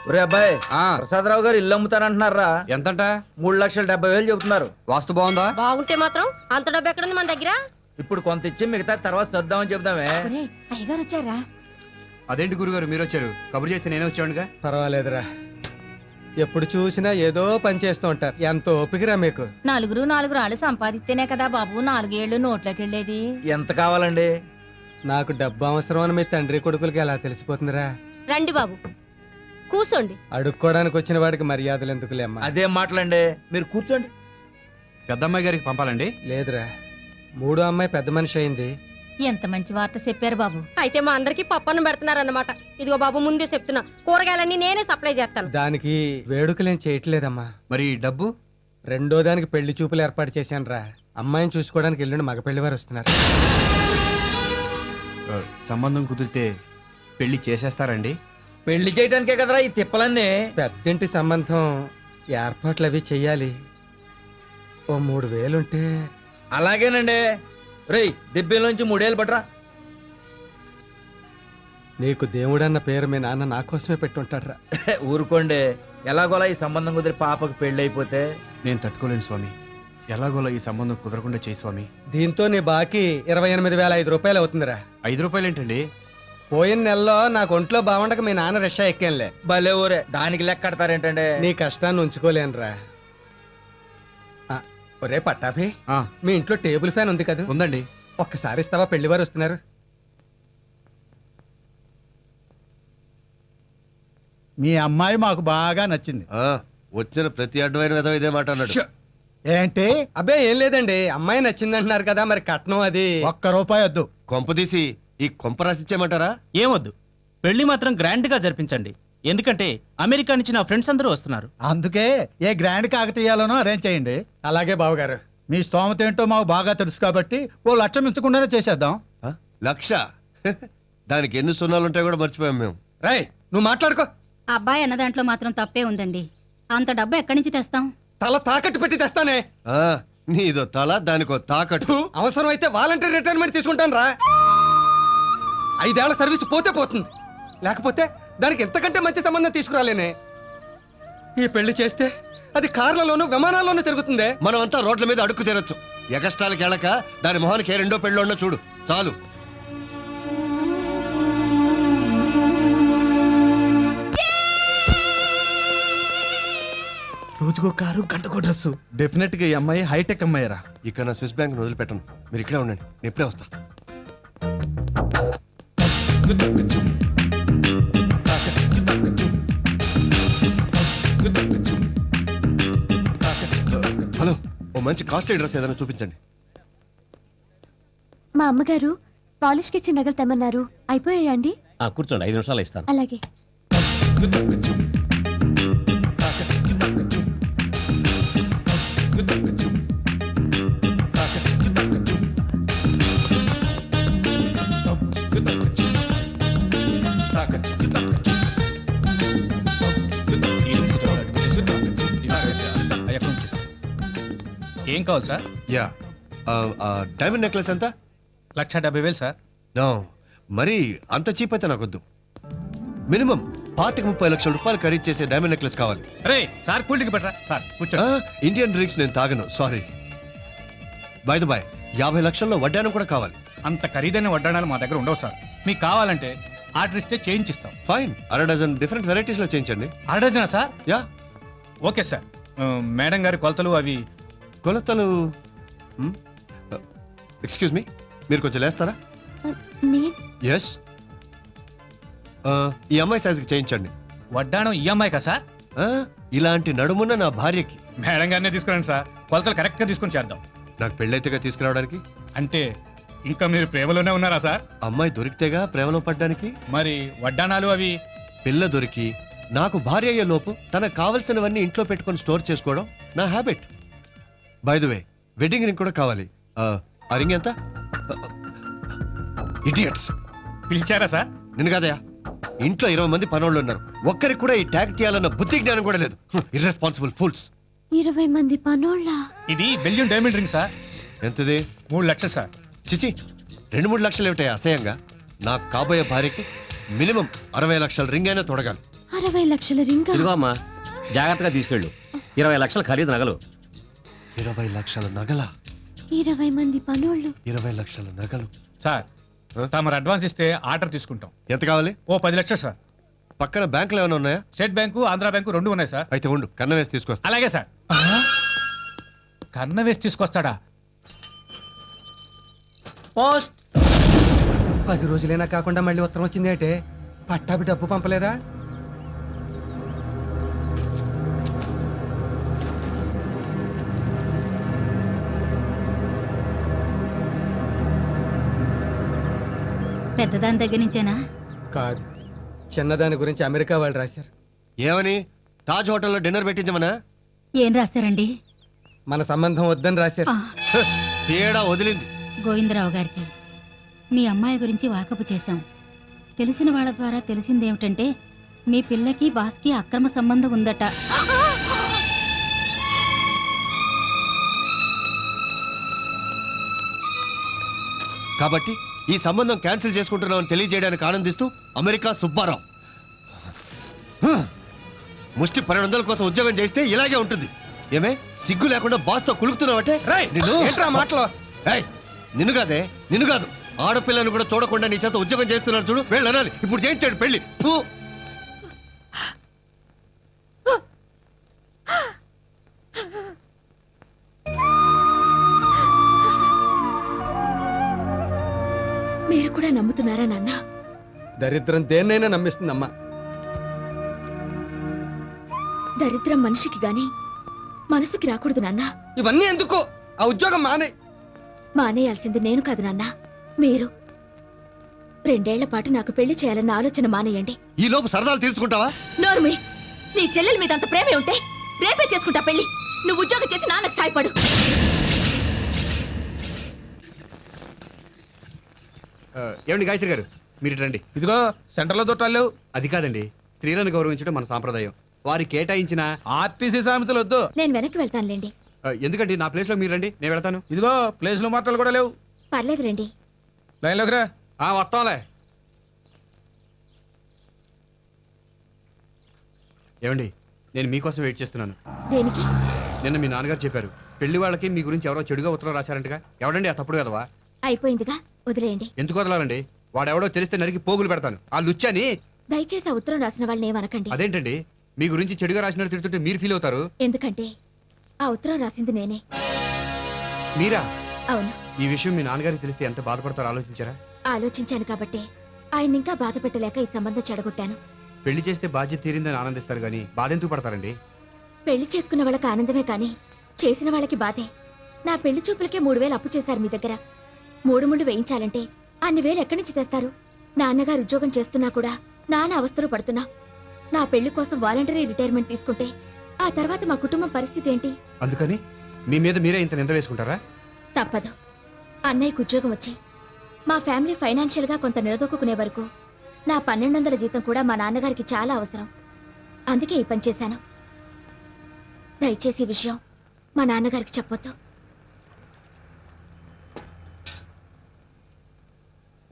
ఒరే అబ్బాయి, ప్రసాదరావు గారు ఇల్లు అమ్ముతానంటున్నారా? ఎంతంట? 3,70,000 చెబుతున్నారు. వాస్తు బాగుందా? బాగుంటే మాత్రం అంత డబ్బు ఎక్కడుంది మన దగ్గర? ఇప్పుడు కొంత ఇచ్చి మిగతా తర్వాత సర్దామని చెప్దామే. అయ్యగారు వచ్చారా? అదేంటి గురుగారు మీరు వచ్చారు? కబురు చేస్తే నేనే వచ్చానుగా. పర్వాలేదురా, ఎప్పుడు చూసినా ఏదో పని చేస్తూ ఉంటారు. ఎంత ఓపికరా మీకు? నాలుగు రాళ్ళు సంపాదిస్తేనే కదా బాబు 4 ఏళ్ళు నోట్లోకి వెళ్ళేది. ఎంత కావాలండి? నాకు డబ్బు అవసరం అని మీ తండ్రి కొడుకులకి ఎలా తెలిసిపోతుందిరా? రండి బాబు, కూర్చోండి. అడుక్కోవడానికి వచ్చిన వాడికి మర్యాదలు ఎందుకులేమ్మా? అదేం మాటలండి, మీరు కూర్చోండి. పెద్దమ్మాయి గారికి పంపాలండి? లేదురా, 3వ అమ్మాయి పెద్ద మనిషి అయింది. ఎంత మంచి వార్త చెప్పారు బాబు. అయితే మా అందరికి పప్పన్నం పెడుతున్నారన్నమాట. ఇదిగో బాబు, ముందే చెప్తున్నా, కూరగాయలన్నీ నేనే సప్లై చేస్తాను. దానికి వేడుకలేం చేయట్లేదమ్మా. మరి డబ్బు? 2వ దానికి పెళ్లి చూపులు ఏర్పాటు చేశాను రా. అమ్మాయిని చూసుకోవడానికి ఎల్లుండి మగ పెళ్లి వారు వస్తున్నారు. సంబంధం కుదిరితే పెళ్లి చేసేస్తారండి? పెళ్లి చేయడానికే కదరా ఈ తిప్పలన్నీ. పెద్దింటి సంబంధం ఏర్పాట్లు అవి చెయ్యాలి. ఓ 3,000 ఉంటే. అలాగేనండి. రేయ్, దిబ్బేలోంచి 3 ఏళ్ళు పట్రా. నీకు దేవుడన్న పేరు మీ నాన్న నా కోసమే పెట్టుంటాడ్రా. ఊరుకోండి, ఎలాగోలా ఈ సంబంధం కుదిరి పాపకు పెళ్లి అయిపోతే. నేను తట్టుకోలేను స్వామి. ఎలాగోలా ఈ సంబంధం కుదరకుండా చేయి స్వామి. దీంతో నీ బాకీ 28,500 రూపాయలు అవుతుందిరా. 5 రూపాయలు ఏంటండి? పోయిన నెలలో నాకు ఒంట్లో బాగుండక మీ నాన్న రిక్షా ఎక్కానులే. భలే ఊరే, దానికి లెక్క కడతారేంటండి? నీ కష్టాన్ని ఉంచుకోలేనురా. ఒరే పట్టాభి, మీ ఇంట్లో టేబుల్ ఫ్యాన్ ఉంది కదా? ఉందండి. ఒక్కసారి ఇస్తావా? పెళ్లి వారు వస్తున్నారు. మీ అమ్మాయి మాకు బాగా నచ్చింది. వచ్చిన ప్రతి అడ్డమైన విధం ఇదే మాట అన్నాడు. ఏంటి? అబ్బే ఏం లేదండి, అమ్మాయి నచ్చింది అంటున్నారు కదా, మరి కట్నం అది. ₹1 వద్దు. కొంపదీసి ఈ కొంప రాసిచ్చేయమంటారా? ఏమొద్దు, పెళ్లి మాత్రం గ్రాండ్ గా జరిపించండి. ఎందుకంటే అమెరికా నుంచి నా ఫ్రెండ్స్ అందరూ వస్తున్నారు. అందుకే ఏ గ్రాండ్ కాకతీయాలనో అరేంజ్ చేయండి. అలాగే బావగారు. మీ స్తోమత ఏంటో మాకు బాగా తెలుసు కాబట్టి ఓ 1,00,000 మించకుండానే చేసేద్దాం. 1,00,000? దానికి ఎన్ని సున్నాలుంటాయో కూడా మర్చిపోయాం మేము. రాయ్, నువ్వు మాట్లాడుకో. అబ్బాయి అన్న దాంట్లో మాత్రం తప్పే ఉందండి. అంత డబ్బు ఎక్కడి నుంచి తెస్తాం? తల తాకట్టు పెట్టి తెస్తానే. నీదో తల, దానికో తాకట్టు. అవసరం అయితే వాలంటీర్ రిటైర్మెంట్ తీసుకుంటాను రా. 5 ఏళ్ల సర్వీస్ పోతే పోతుంది, లేకపోతే దానికి ఎంతకంటే మంచి సంబంధం తీసుకురాలేనే. ఈ పెళ్లి చేస్తే అది కార్లలోనూ విమానాల్లోనూ తిరుగుతుందే. మనం అంతా రోడ్ల మీద అడుక్కు తినొచ్చు. ఎగస్టాలకి వెళ్ళక దాని మొహానికి 2వ పెళ్ళి ఉన్నా చూడు చాలు. రోజుకో కారు, గంటకో డ్రెస్సు. డెఫినెట్ గా ఈ అమ్మాయి హైటెక్ అమ్మాయిరా. ఇక నా స్విస్ బ్యాంక్ వదిలిపెట్టను. మీరు ఇక్కడే ఉండండి, నేను ఇప్పుడే వస్తా. హలో, ఓ మంచి కాస్ట్లీ డ్రెస్ ఏదైనా చూపించండి. మా అమ్మగారు పాలిష్ కి ఇచ్చిన నగలు తెమ్మన్నారు. అయిపోయాయండి? కూర్చోండి, 5 నిమిషాలు ఇస్తాను. అలాగే. ఏం కావాలి సార్? యా, డైమండ్ నెక్లెస్ ఎంత? 1,70,000 సార్. నో, మరి అంత చీప్ అయితే నాకొద్దు. మినిమం 25-30 లక్షల రూపాయలు ఖరీదు చేసే డైమండ్ నెక్లెస్ కావాలి. రే సార్, కూల్డ్రింక్ పెట్టరా సార్. కూర్చోండి. ఇండియన్ డ్రింక్స్ నేను తాగను, సారీ. బై ద బై, 50 లక్షల్లో వడ్డానం కూడా కావాలి. అంత ఖరీదైన వడ్డాణాలు మా దగ్గర ఉండవు సార్. మీకు కావాలంటే ఆర్డర్ ఇస్తే చేయించిస్తాం. ఫైన్, 1/2 డజన్ డిఫరెంట్ వెరైటీస్ లో చేయించండి. 1/2 డజనా sir? Yeah. Okay sir. Madam గారి కొలతలు అవి. కొలతలు? ఎక్స్క్యూజ్ మీ, మీరు కొంచెం లేస్తారా? ఎస్. ఈ అమ్మాయి సైజుకి చేయించండి. వడ్డాణం ఈ అమ్మాయి కదా సార్? ఇలాంటి నడుమున్న నా భార్యకి. మేడం గారినే తీసుకురండి సార్, కొలతలు కరెక్ట్ గా తీసుకొని చేద్దాం. నాకు పెళ్ళైతేగా తీసుకురావడానికి. అంటే ఇంకా మీరు ప్రేమలోనే ఉన్నారా సార్? అమ్మాయి దొరికితేగా ప్రేమలో పడ్డానికి. మరి వడ్డాణాలు అవి? పిల్ల దొరికి నాకు భార్య అయ్యే లోపు తనకు కావలసినవన్నీ ఇంట్లో పెట్టుకొని స్టోర్ చేసుకోవడం నా habit. By the way, wedding ring కూడా కావాలి. ఆ రింగ్ ఎంత? ఇడియట్స్, పిలిచారా సార్? నేను కాదయా, ఇంట్లో 20 మంది పనోళ్ళు ఉన్నారు, ఒక్కరికి కూడా ఈ ట్యాగ్ తీయాలన్న బుద్ధి జ్ఞానం కూడా లేదు. Irresponsible fools. 20 మంది పనోళ్ళ? ఇది బెల్జియం డైమండ్ రింగ్ సార్. ఎంతది? 3 లక్షలు సార్. చిచి, 2-3 లక్షలు ఏమిటాయి అసహ్యంగా? నాకు కాబోయే భార్యకి మినిమం 60 లక్షల రింగ్ అయినా తొడగాలి. 60 లక్షల రింగా? ఇదిగో అమ్మా, జాగ్రత్తగా తీసుకెళ్ళు. 20 లక్షల ఖరీదు నగలు. 20 లక్షల నగల? 20 మంది పనోళ్ళు. 20 లక్షల నగలు. సార్ తమరు అడ్వాన్స్ ఇస్తే ఆర్డర్ తీసుకుంటాం. ఎంత కావాలి? ఓ 10 లక్షలు సార్. పక్కన బ్యాంకులు ఏమైనా ఉన్నాయా? స్టేట్ బ్యాంకు, ఆంధ్ర బ్యాంకు 2 ఉన్నాయి సార్. అయితే ఉండు, కన్న వేసి తీసుకొస్తా. అలాగే సార్. కన్న వేసి తీసుకొస్తాడా? 10 రోజులైనా కాకుండా మళ్ళీ ఉత్తరం వచ్చింది అంటే పట్టాభి డబ్బు పంపలేదా? పెద్దదాని దగ్గర నుంచేనా? కాదు, చిన్నదాని గురించి అమెరికా వాళ్ళు రాశారు. ఏమని? తాజ్ హోటల్లో డిన్నర్ పెట్టించమనా? ఏం రాశారండి? మన సంబంధం వద్దని రాశారు. తేడా వదిలింది. గోవిందరావు గారికి మీ అమ్మాయి గురించి వాకపు చేశాం. తెలిసిన వాళ్ళ ద్వారా తెలిసిందేమిటంటే మీ పిల్లకి బాస్కి అక్రమ సంబంధం ఉందట. కాబట్టి ఈ సంబంధం క్యాన్సిల్ చేసుకుంటున్నామని తెలియజేయడానికి ఆనందిస్తూ అమెరికా సుబ్బారావు ముష్టి 1200 కోసం ఉద్యోగం చేస్తే ఇలాగే ఉంటుంది. ఏమే సిగ్గు లేకుండా బాస్తో కులుకుతున్నావంటే మాటలో నిన్ను కాదే, నిన్ను కాదు, ఆడపిల్లను కూడా చూడకుండా నీ చేత ఉద్యోగం చేస్తున్నాడు చూడు. వెళ్ళనాలి, ఇప్పుడు చేయించాడు పెళ్లి. మీరు కూడా నమ్ముతున్నారా నాన్న? దరిద్రం దేన్నైనా నమ్మిస్తుందమ్మా. దరిద్రం మనిషికి గాని మనసుకి రాకూడదు నాన్న. ఇవన్నీ ఎందుకు? ఆ ఉద్యోగం మానేయాల్సింది నేను కాదు నాన్న, మీరు. 2 ఏళ్ల పాటు నాకు పెళ్లి చేయాలన్న ఆలోచన మానేయండి. ఈ లోపు సరదాలు తీర్చుకుంటావా? నోర్మి, నీ చెల్లెల మీద అంత ప్రేమే ఉంటే రేపే చేసుకుంటా పెళ్లి. నువ్వు ఉద్యోగం చేసి నాన్నకు సాయపడు. ఏమండి గాయత్రి గారు, మీరు రండి. ఇదిగో సెంటర్లో దొట్టాలు. అది కాదండి, స్త్రీలను గౌరవించడం మన సాంప్రదాయం. వారి కేటాయించిన ఆర్టీసీ సామెతలు వద్దు. నేను వెనక్కి వెళ్తానులేండి. ఎందుకండి, నా ప్లేస్ లో మీరు రండి, నేను వెళ్తాను. ఇదిగో ప్లేస్ లో మాటలు కూడా లేవు. పర్లేదు రండి. లైన్లోకి రా. వస్తాంలే. ఏమండి, నేను మీకోసం వెయిట్ చేస్తున్నాను. దేనికి? నిన్న మీ నాన్నగారు చెప్పారు, పెళ్లి వాళ్ళకి మీ గురించి ఎవరో చెడుగా ఉత్తరం రాశారంటగా. ఎవడండి ఆ తప్పుడు కదవా? అయిపోయిందిగా, వదిలేయండి. ఎందుకు వదలాలండి? వాడెవడో తెలిస్తే నరికి పోగులు పెడతాను. ఆ లుచ్చని. దయచేసి ఆ ఉత్తరం రాసిన వాళ్ళని ఏమనకండి. అదేంటండి, మీ గురించి చెడుగా రాసినట్టు తిడుతుంటే మీరు ఫీల్ అవుతారు. ఎందుకంటే ఆ ఉత్తరం రాసింది నేనే. మీరా? అవును. ఈ విషయం మీ నాన్నగారికి తెలిస్తే ఎంత బాధపడతారో ఆలోచించారా? ఆలోచించాను కాబట్టి ఆయన ఇంకా బాధ పెట్టలేక ఈ సంబంధం చెడగొట్టాను. పెళ్లి చేస్తే బాధ్యత తీరిందని ఆనందిస్తారు గానీ బాధ ఎందుకు పడతారండి? పెళ్లి చేసుకున్న వాళ్ళకి ఆనందమే కానీ చేసిన వాళ్ళకి బాధే. నా పెళ్లి చూపులకే 3000 అప్పు చేశారు మీ దగ్గర. 3 ముళ్ళు వేయించాలంటే అన్ని వేలు ఎక్కడి నుంచి తెస్తారు? నాన్నగారు ఉద్యోగం చేస్తున్నా కూడా నాన్న అవస్థలు పడుతున్నా. నా పెళ్లి కోసం వాలంటరీ రిటైర్మెంట్ తీసుకుంటే ఆ తర్వాత మా కుటుంబం పరిస్థితి ఏంటి? అందుకని మీ మీద మీరే ఇంత నింద వేసుకుంటారా? తప్పదు. అన్నయ్యకు ఉద్యోగం వచ్చి మా ఫ్యామిలీ ఫైనాన్షియల్ గా కొంత నిలదొక్కునే వరకు నా 1200 జీతం కూడా మా నాన్నగారికి చాలా అవసరం. అందుకే ఈ పని చేశాను. దయచేసి ఈ విషయం మా నాన్నగారికి చెప్పొద్దు.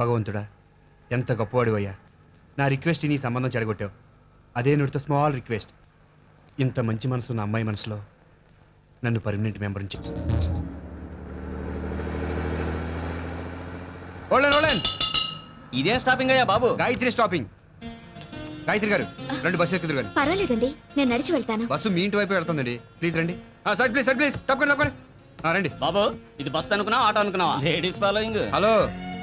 భగవంతుడా, ఎంత గొప్పవాడివయ్యా. నా రిక్వెస్ట్ నీ సంబంధం చెడగొట్టావు. అదే నుడితో స్మాల్ రిక్వెస్ట్, ఇంత మంచి మనసు నా అమ్మాయి మనసులో నన్ను పర్మనెంట్ మెంబర్ నుంచి. ఇదే స్టాపింగ్ అయ్యా బాబు? గాయత్రి స్టాపింగ్. గాయత్రి గారు రండి, బస్సు ఎక్కుదురు గారు. పర్వాలేదండి, నేను నడిచి వెళ్తాను. బస్సు మీ ఇంటి వైపు వెళ్తుందండి. ప్లీజ్ రండి. Side please, side please. తప్పకుండా రండి. బాబు, ఇది బస్ అనుకున్నావా ఆటో అనుకున్నావా? Ladies following. హలో,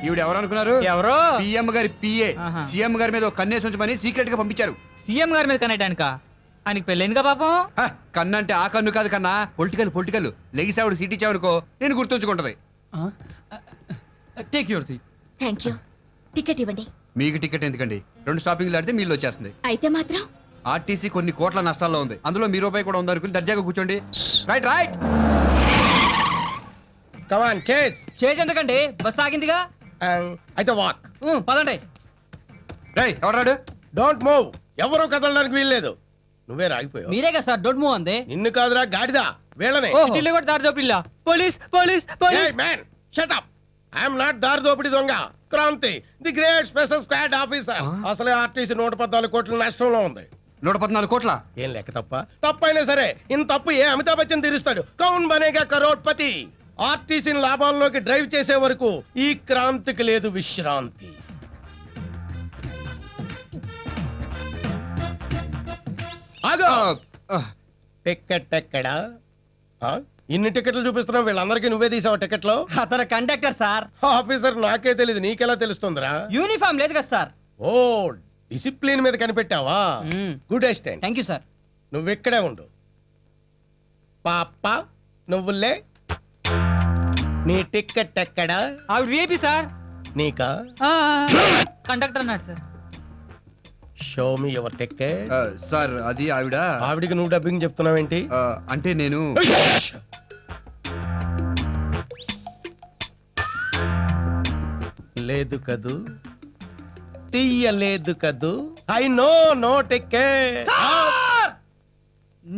ఈవిడ ఎవరు అనుకున్నారు? ఎవరో పిఎం గారి పిఏ. సీఎం గారి మీద కన్నేసి ఉంచమని సీక్రెట్ గా పంపించారు. సీఎం గారి మీద కనేటానిక? ఆయనకి పెళ్ళైందిగా పాపం. కన్ను అంటే ఆ కన్ను కాదు కన్నా, పొలిటికల్. లెగిసావుడు సీట్ ఇచ్చావనుకో నేను గుర్తుంచుకుంటది. Take your seat. Thank you. Ticket ఇవ్వండి. మీకు టికెట్ ఎందుకండి? 2 స్టాపింగ్లు ఆడితే మీళ్ళు వచ్చేస్తుంది. అయితే మాత్రం ఆర్టీసీ కొన్ని కోట్ల నష్టాల్లో ఉంది. అందులో మీ రూపాయి కూడా ఉందనుకుని దర్జాగా కూర్చోండి. Right right. Come on chase. Chase ఎందుకండి? బస్ ఆగిందిగా. అయితే వాక్. పదండి. రేయ్, ఎవరాడు? Don't move. ఎవరు కదలడానికి వీల్లేదు. నువ్వే రాగిపోయావు. మీరే కదా సార్ డోంట్ మూవ్ అంది. నిన్ను కాదురా గాడిదా, వీళ్ళనే. సిటీలో కూడా దారి దోపిల్లా. Police police police. Man shut up. I'm not దారి దోపిడి దొంగ. Kranti, the great special squad officer. అసలే ఆర్టీసీ 114 కోట్ల నష్టంలో ఉంది. 114 కోట్ల. ఏం లెక్క తప్ప? తప్పైనా సరే ఇంత తప్పు ఏ అమితాబ్ బచ్చన్ తీరుస్తాడు? కౌన్ బనేగా కరోడ్పతి. ఆర్టీసీని లాభాల్లోకి డ్రైవ్ చేసే వరకు ఈ క్రాంతికి లేదు విశ్రాంతి. టికెట్ ఎక్కడా? ఇన్ని టికెట్లు చూపిస్తున్నావు, వీళ్ళందరికీ నువ్వే తీసావు టికెట్లు? అతను కండక్టర్ సార్. ఆఫీసర్ నాకే తెలియదు, నీకెలా తెలుస్తుందిరా? యూనిఫామ్ లేదు కదా సార్. ఓ డిసిప్లిన్ మీద కనిపెట్టావా? Good assistant. Thank you sir. నువ్వు ఇక్కడే ఉండు. పాప నువ్వులే. నీ టికెట్ ఎక్కడా? ఆవిడ విఐపి సార్. నీకా? కండక్టర్ అన్నాడు sir. Show me your ticket. Sir అది ఆవిడ. ఆవిడికి నువ్వు డబ్బింగ్ చెప్తున్నావేంటి? అంటే నేను లేదు కదూ, తీయలేదు కదూ. I know no ticket.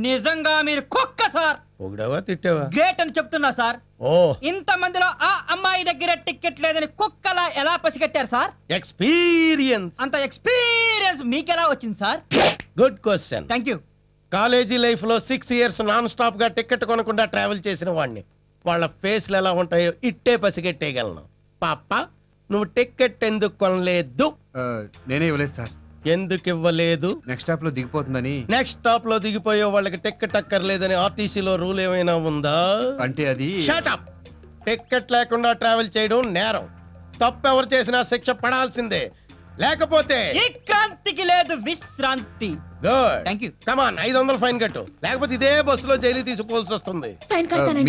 నిజంగా మీరు కుక్క సార్. పొగిడావా తిట్టావా? గ్రేట్ అని చెప్తున్నా సార్. ఓ ఇంత మందిలో ఆ అమ్మాయి దగ్గర టికెట్ లేదని కుక్కలా ఎలా పసిగట్టారు సార్? ఎక్స్పీరియన్స్. అంత ఎక్స్పీరియన్స్ మీకెలా వచ్చింది sir? Good question. Thank you. College life లో 6 years నాన్ స్టాప్ గా టికెట్ కొనకుండా ట్రావెల్ చేసిన వాడిని. వాళ్ళ ఫేస్లు ఎలా ఉంటాయో ఇట్టే పసిగట్టేయగలను. పాప నువ్వు టికెట్ ఎందుకు కొనలేదు? నేనే ఇవ్వలేదు సార్. ఎందుకు ఇవ్వలేదు? నెక్స్ట్ స్టాప్ లో దిగిపోతుందని. నెక్స్ట్ స్టాప్ లో దిగిపోయే వాళ్ళకి టికెట్ అక్కర్లేదని ఆర్టీసీలో రూల్ ఏమైనా ఉందా? అంటే అది షట్ అప్. టికెట్ లేకుండా ట్రావెల్ చేయడం నేరం. తప్పు ఎవరు చేసినా శిక్ష పడాల్సిందే. లేకపోతే ఈ క్రాంతికి లేదు విశ్రాంతి. Good. Thank you. Come on, 500 fine కట్టు. లేకపోతే ఇదే బస్సులో జైలు తీసుకోవాల్సి వస్తుంది.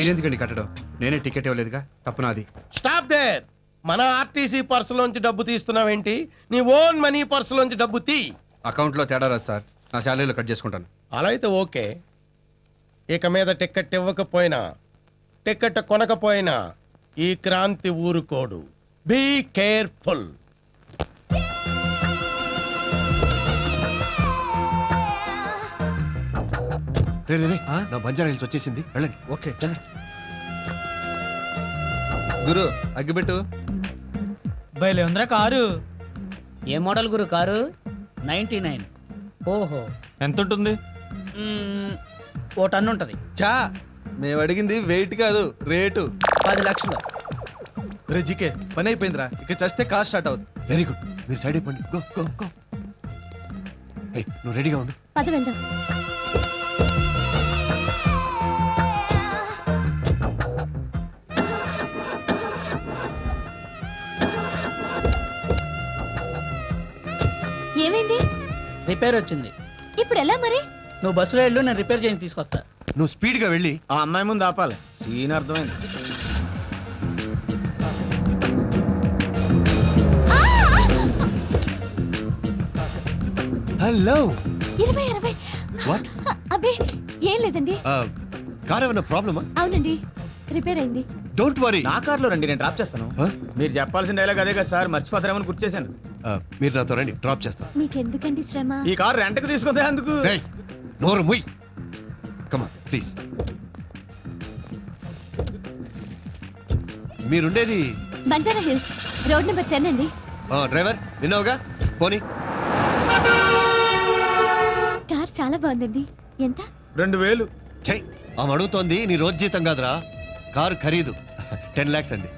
మీరెందుకండి కట్టడం? నేనే టికెట్ ఇవ్వలేదుగా, తప్పు నాది. Stop there. మన ఆర్టీసీ పర్సులోంచి డబ్బు తీస్తున్నావేంటి? నీ ఓన్ మనీ పర్సులోంచి డబ్బు తీ. అకౌంట్ లో తేడా రాదు సార్, నా శాలరీలో కట్ చేసుకుంటాను. అలా అయితే ఓకే. ఇక మీద టికెట్ ఇవ్వకపోయినా టికెట్ కొనకపోయినా ఈ క్రాంతి ఊరుకోడు. Be careful. నా బంజారా హిల్స్ వచ్చేసింది, వెళ్ళండి. ఓకే గురు అగ్గిపెట్టు. బయలే ఉందిరా కారు. ఏ మోడల్ గురు కారు? 99. ఓహో, ఎంత ఉంటుంది? ఓ టన్ను ఉంటది. చా మేము అడిగింది వెయిట్ కాదు, రేటు. 10 లక్షలు. జీకే పని అయిపోయిందిరా, ఇక చస్తే కార్ స్టార్ట్ అవుతుంది. వెరీ గుడ్, మీరు సైడ్ అయిపోండి. Go go go. నువ్వు రెడీగా ఉండు. పద వెళ్దాం. ఏమైంది? రిపేర్ వచ్చింది. ఇప్పుడు ఎలా మరి? నువ్వు బస్సులో వెళ్ళు, నేను రిపేర్ చేసి తీసుకొస్తా. నువ్వు స్పీడ్ గా వెళ్ళి ఆ అమ్మాయి ముందు ఆపాలి. సీన్ అర్థమైంది. హలో. 20 వాట్? అబ్బే ఏం లేదండి. కార్ ఏమైనా ప్రాబ్లమా? అవునండి, రిపేర్ అయింది. Don't worry. నా కార్లో రండి, నేను డ్రాప్ చేస్తాను. మీరు చెప్పాల్సిన డైలాగ్ అదే కదా సార్, మర్చిపోతారేమని గుర్తు చేశాను. మీరు నాతో రండి, డ్రాప్ చేస్తాను. మీకెందుకండి శ్రమ? ఈ కార్ రెంట్కి తీసుకుంటే అందుకు. నోరు ముయ్. కమా ప్లీజ్. మీరుండేది బంజారా హిల్స్, రోడ్ నెంబర్ 10 అండి. డ్రైవర్ విన్నావుగా, పోనీ. కార్ చాలా బాగుందండి. ఎంత? 2000. చెయ్, ఆమె అడుగుతోంది నీ రోజు జీతం కాదురా, కారు ఖరీదు 10 lakhs అండి.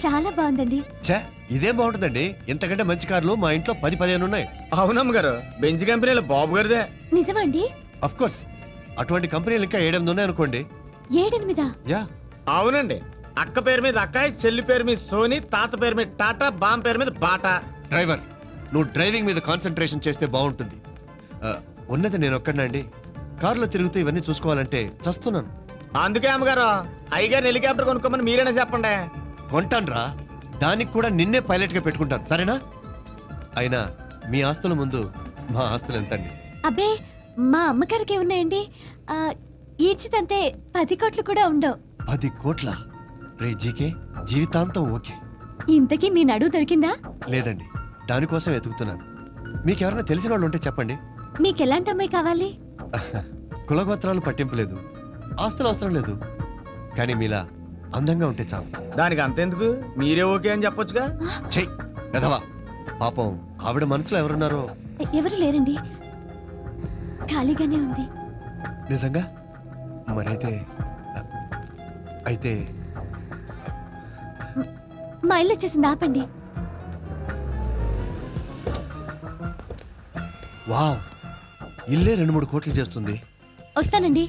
చాలా బాగుందండి. ఛే, ఇదే బాగుంటుందండి. ఇంతకంటే మంచి కార్లు మా ఇంట్లో 10-15 ఉన్నాయి. అవునమ్మ గారు, బెంచ్ కంపెనీలో బాబు గారిదే. నిజమండి? Of course. అటువంటి కంపెనీలు ఇంకా 7-8 ఉన్నాయి అనుకోండి. 7-8? యా అవునండి. అక్క పేరు మీద అక్కాయ్, చెల్లి పేరు మీద సోనీ, తాత పేరు మీద టాటా, బామ్ పేరు మీద బాటా. డ్రైవర్, నువ్వు డ్రైవింగ్ మీద కాన్సన్ట్రేషన్ చేస్తే బాగుంటుంది. ఉన్నది నేను ఒక్కడినండి. కారులో తిరుగుతూ ఇవన్నీ చూసుకోవాలంటే చస్తున్నాను. అందుకే అమ్మగారు అయ్యగారు హెలికాప్టర్ కొనుక్కోమని మీరేనా చెప్పండి. కొంటాన్రా, దానికి కూడా నిన్నే పైలట్ గా పెట్టుకుంటాను, సరేనా? అయినా మీ ఆస్తుల ముందు మా ఆస్తులు ఎంతండి? అబ్బే, మా అమ్మగారికి ఉన్నాయండి. ఈచితంతే 10 కోట్లు కూడా ఉండవు. 10 కోట్ల? రే జీకే, జీవితాంతం ఓకే. ఇంతకీ మీ నడువు దొరికిందా? లేదండి, దానికోసం వెతుకుతున్నాను. మీకెవరైనా తెలిసిన వాళ్ళు ఉంటే చెప్పండి. మీకెలాంటి అమ్మాయి కావాలి? కులగోత్రాలు పట్టింపు లేదు, ఆస్తులు అవసరం లేదు, కానీ మీలా అందంగా ఉంటే చాలు. దానికి అంతెందుకు, మీరే ఓకే అని చెప్పొచ్చుగా. చెయ్ ఎదవా, పాపం ఆవిడ మనసులో ఎవరున్నారో. ఎవరు లేరండి. ఖాళీగానే ఉంది. నిజంగా? మరైతే అయితే మా ఇల్లు వచ్చేసింది, ఆపండి. వావ్, ఇల్లే 2-3 కోట్లు చేస్తుంది. వస్తానండి.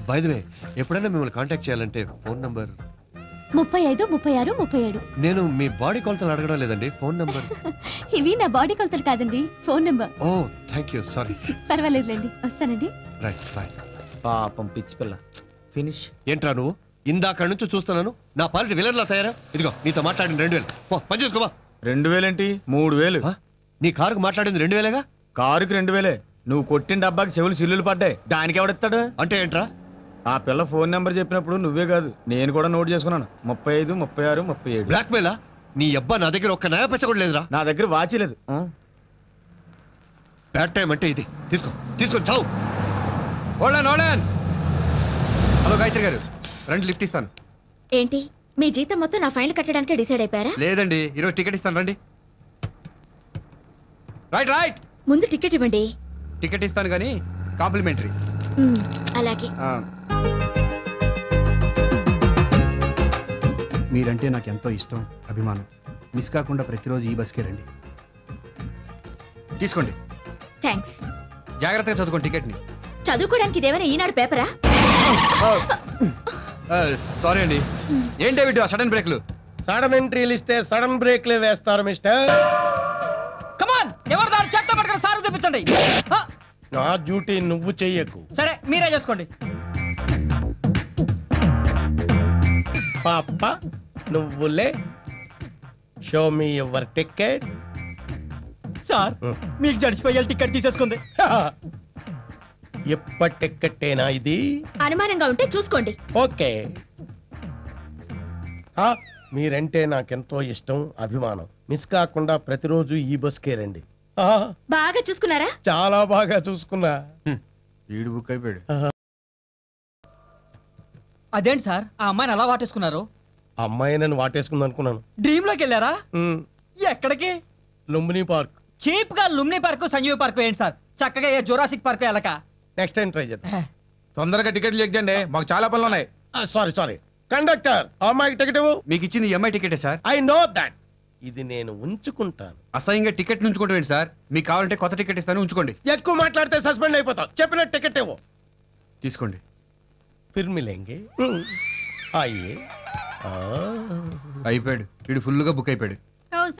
బై ది వే, ఎప్పుడైనా మిమ్మల్ని కాంటాక్ట్ చేయాలంటే ఫోన్ నంబర్ 35, 36, 37. నేను మీ బాడీ కొలతలు అడగడం లేదండి, ఫోన్ నంబర్. ఇవి నా బాడీ కొలతలు కాదండి, ఫోన్ నెంబర్. ఓ థ్యాంక్ యూ, సారీ. పర్వాలేదులేండి, వస్తానండి. Right right. పాపం పిచ్చి పిల్ల. ఫినిష్. ఏంట్రా నువ్వు? ఇందాక నుంచి చూస్తున్నాను నా పాలిటి విలన్లా తయారా. ఇదిగో నీతో మాట్లాడిన 2000. పని చేసుకోవా. 2000 ఏంటి? 3000. నీ కారుకు మాట్లాడింది 2000గా? కారుకి 2000. నువ్వు కొట్టిన డబ్బాకి చెవులు సిల్లులు పడ్డాయి, దానికి ఎవడిస్తాడు? అంటే ఏంట్రా? ఆ పిల్ల ఫోన్ నెంబర్ చెప్పినప్పుడు నువ్వే కాదు నేను కూడా నోట్ చేసుకున్నాను. 35, 36, 37. బ్లాక్ మెయిలా? నీ అబ్బా నా దగ్గర ఒక్క నయా పచ్చ కూడా లేదురా. నా దగ్గర వాచి లేదు. బ్యాడ్ టైం అంటే ఇది. తీసుకో చావు. హలో గాయత్రి గారు, రండి లిఫ్ట్ ఇస్తాను. ఏంటి మీ జీతం మొత్తం నా ఫైన్ కట్టడానికి డిసైడ్ అయిపోయారా? లేదండి, ఈరోజు టికెట్ ఇస్తాను, రండి. Right right. ముందు టికెట్ ఇవ్వండి. టికెట్ ఇస్తాను కానీ కాంప్లిమెంటరీ. అలాగే. మీరంటే నాకు ఎంతో ఇష్టం, అభిమానం. మిస్ కాకుండా ప్రతిరోజు ఈ బస్కే రండి. తీసుకోండి. థ్యాంక్స్. జాగ్రత్తగా చదువుకోండి టికెట్ని. చదువుకోవడానికి ఇదేమైనా ఈనాడు పేపరా? సారీ అండి. ఏంటి వీటి సడన్ బ్రేక్లు? సడన్ ఎంట్రీలు ఇస్తే సడన్ బ్రేక్లే వేస్తారు మిస్టర్. కమాన్, ఎవరు దాని చేత్తో పట్టుకుని సార్ చూపించండి. నా డ్యూటీ నువ్వు చెయ్యకు. సరే మీరే చేసుకోండి. పాప నువ్వులే. Show me your ticket. Sir మీకు జడిచిపోయాలి, టికెట్ తీసేసుకుంది. ఎప్పటి టికెట్టేనా ఇది? అనుమానంగా ఉంటే చూసుకోండి. ఓకే. మీరంటే నాకెంతో ఇష్టం, అభిమానం. మిస్ కాకుండా ప్రతిరోజు ఈ బస్కే రండి. బాగా చూసుకున్నారా? చాలా బాగా చూసుకున్నా. ఈడు బుక్ అయిపోయాడు. అదేంటి సార్ ఆ అమ్మాయిని అలా వాటేసుకున్నారు? అమ్మాయి నన్ను వాటేసుకుంది అనుకున్నాను. డ్రీమ్ లోకి వెళ్ళారా? ఎక్కడికి? లుంబిని పార్క్. చీప్ గా లుంబిని పార్క్, సంజీవ్ పార్క్ ఏంటి సార్? చక్కగా ఏ జురాసిక్ పార్క్ వెళ్ళక. నెక్స్ట్ టైం ట్రై చేద్దాం. తొందరగా టికెట్లు ఎక్కండి, మాకు చాలా పనులు ఉన్నాయి. సారీ కండక్టర్, అమ్మాయికి టికెట్ ఇవ్వు. మీకు ఇచ్చింది ఎంఐ టికెటే సార్. I know that. ఇది నేను ఉంచుకుంటాను. అసహ్యంగా టికెట్ ఉంచుకుంటాం సార్. మీకు కావాలంటే కొత్త టికెట్ ఇస్తాను, ఉంచుకోండి. ఎక్కువ మాట్లాడితే సస్పెండ్ అయిపోతావు. చెప్పిన టికెట్ ఇవ్వు. తీసుకోండి. ఫిర్ మిలేంగే. అయిపోయాడు వీడు, ఫుల్గా బుక్ అయిపోయాడు.